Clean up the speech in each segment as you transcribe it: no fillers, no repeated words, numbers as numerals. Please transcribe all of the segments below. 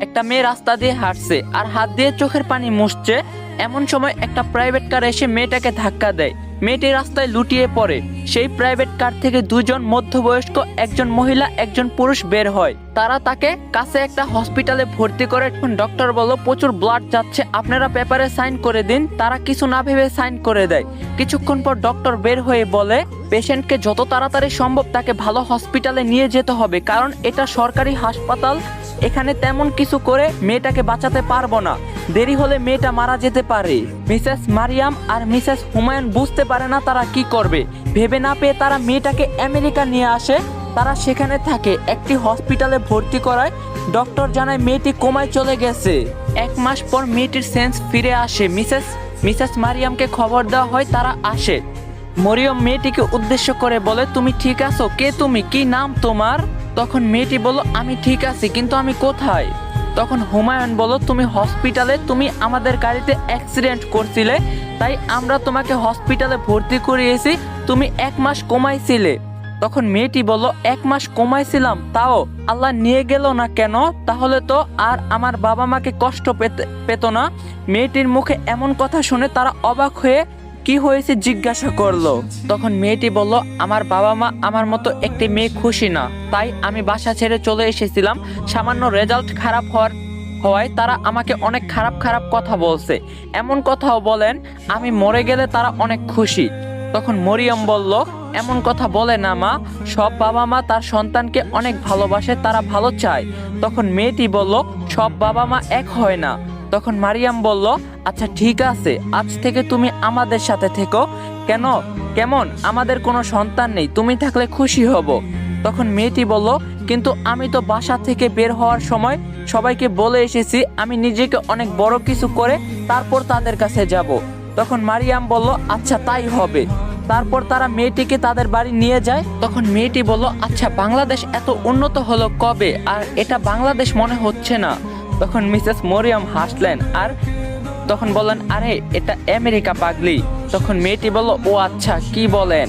একটা মেয়ে রাস্তা দিয়ে হাঁটছে আর হাত দিয়ে চোখের পানি মুছছে। এমন সময় একটা প্রাইভেট কার এসে মেয়েটাকে ধাক্কা দেয়। মেয়েটি রাস্তায় লুটিয়ে পড়ে। সেই প্রাইভেট কার থেকে দুজন মধ্যবয়স্ক, একজন মহিলা একজন পুরুষ বের হয়। তারা তাকে কাছে একটা হসপিটালে ভর্তি করে। ডক্টর বলল প্রচুর ব্লাড যাচ্ছে, আপনারা পেপারে সাইন করে দিন। তারা কিছু না ভেবে সাইন করে দেয়। কিছুক্ষণ পর ডক্টর বের হয়ে বলে পেশেন্টকে যত তাড়াতাড়ি সম্ভব তাকে ভালো হসপিটালে নিয়ে যেতে হবে, কারণ এটা সরকারি হাসপাতাল। এখানে তেমন কিছু করে মেয়েটাকে বাঁচাতে পারবো না, দেরি হলে মেয়েটা মারা যেতে পারে। মিসেস মারিয়াম আর মিসেস হুমায়ুন বুঝতে পারে না তারা কি করবে। ভেবে না পেয়ে তারা মেয়েটাকে আমেরিকা নিয়ে আসে। তারা সেখানে থাকে, একটি হসপিটালে ভর্তি করায়। ডক্টর জানায় মেয়েটি কোমায় চলে গেছে। 1 মাস পর মেয়েটির সেন্স ফিরে আসে। মিসেস মারিয়ামকে খবর দেওয়া হয়, তারা আসে। মরিয়ম মেয়েটিকে উদ্দেশ্য করে বলে, তুমি ঠিক আছো? কে তুমি? কি নাম তোমার? তখন মেয়েটি বলল, আমি ঠিক আছি, কিন্তু আমি কোথায়? তখন হুমায়ুন বলল, তুমি হসপিটালে, তুমি আমাদের গাড়িতে অ্যাক্সিডেন্ট করছিলে, তাই আমরা তোমাকে হসপিটালে ভর্তি করিয়েছি। তুমি 1 মাস কোমাইছিলে। তখন মেয়েটি বলল, 1 মাস কোমাইছিলাম, তাও আল্লাহ নিয়ে গেল না কেন? তাহলে তো আর আমার বাবা মাকে কষ্ট পেত না। মেয়েটির মুখে এমন কথা শুনে তারা অবাক হয়ে কি হয়েছে জিজ্ঞাসা করলো। তখন মেয়েটি বলল, আমার বাবা মা আমার মতো একটি মেয়ে খুশি না, তাই আমি বাসা ছেড়ে চলে এসেছিলাম। সামান্য রেজাল্ট খারাপ হওয়ায় তারা আমাকে অনেক খারাপ খারাপ কথা বলছে। এমন কথাও বলেন আমি মরে গেলে তারা অনেক খুশি। তখন মরিয়ম বলল, এমন কথা বলে না মা, সব বাবা মা তার সন্তানকে অনেক ভালোবাসে, তারা ভালো চায়। তখন মেয়েটি বলল, সব বাবা মা এক হয় না। তখন মারিয়াম বলল, আচ্ছা ঠিক আছে, আজ থেকে তুমি আমাদের সাথে থেকো। কেমন? আমাদের কোনো সন্তান নেই, তুমি থাকলে খুশি হব। তখন মেয়েটি বলল, কিন্তু আমি তো বাসা থেকে বের হওয়ার সময় সবাইকে বলে এসেছি আমি নিজেকে অনেক বড় কিছু করে তারপর তাদের কাছে যাব। তখন মারিয়াম বলল, আচ্ছা তাই হবে। তারপর তারা মেয়েটিকে তাদের বাড়ি নিয়ে যায়। তখন মেয়েটি বলল, আচ্ছা বাংলাদেশ এত উন্নত হলো কবে? আর এটা বাংলাদেশ মনে হচ্ছে না। তখন মিসেস মরিয়ম হাসলেন আর তখন বললেন, আরে এটা আমেরিকা পাগলি। তখন মেয়েটি বলল, ও আচ্ছা, কি বলেন?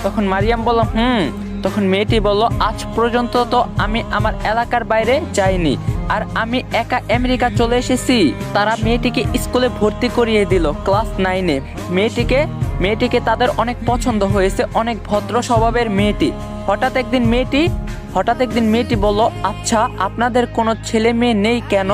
তখন মারিয়াম বলল, তখন মেয়েটি বলল, আজ পর্যন্ত তো আমি আমার এলাকার বাইরে যাইনি, আর আমি একা আমেরিকা চলে এসেছি। তারা মেয়েটিকে স্কুলে ভর্তি করিয়ে দিল ক্লাস 9-এ। মেয়েটিকে তাদের অনেক পছন্দ হয়েছে, অনেক ভদ্র স্বভাবের মেয়েটি। হঠাৎ একদিন মেয়েটি বলল, আচ্ছা আপনাদের কোনো ছেলে মেয়ে নেই কেন?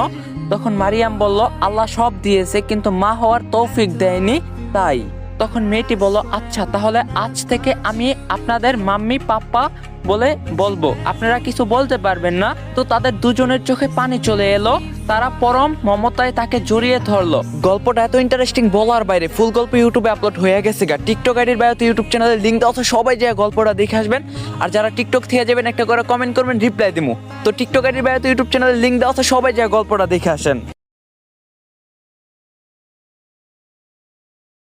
তখন মারিয়াম বলল, আল্লাহ সব দিয়েছে, কিন্তু মা হওয়ার তৌফিক দেয়নি, তাই। তখন মেয়েটি বলল, আচ্ছা তাহলে আজ থেকে আমি আপনাদের মাম্মি পাপ্পা বলে বলবো, আপনারা কিছু বলতে পারবেন না। তো তাদের দুজনের চোখে পানি চলে এলো। তারা পরম মমতায় তাকে জড়িয়ে ধরলো। গল্পটা এত ইন্টারেস্টিং বলার বাইরে। ফুল গল্প ইউটিউবে আপলোড হয়ে গেছে গা। টিকটক আইডির বায়োতে ইউটিউব চ্যানেলের লিঙ্ক দেওয়া আছে, সবাই যে গল্পটা দেখে আসবেন। আর যারা টিকটক থেকে যাবেন একটা করে কমেন্ট করবেন, রিপ্লাই দিমু। তো টিকটক আইডির বায়োতে ইউটিউব চ্যানেলের লিঙ্ক দেওয়া আছে, সবাই যে গল্পটা দেখে আসেন।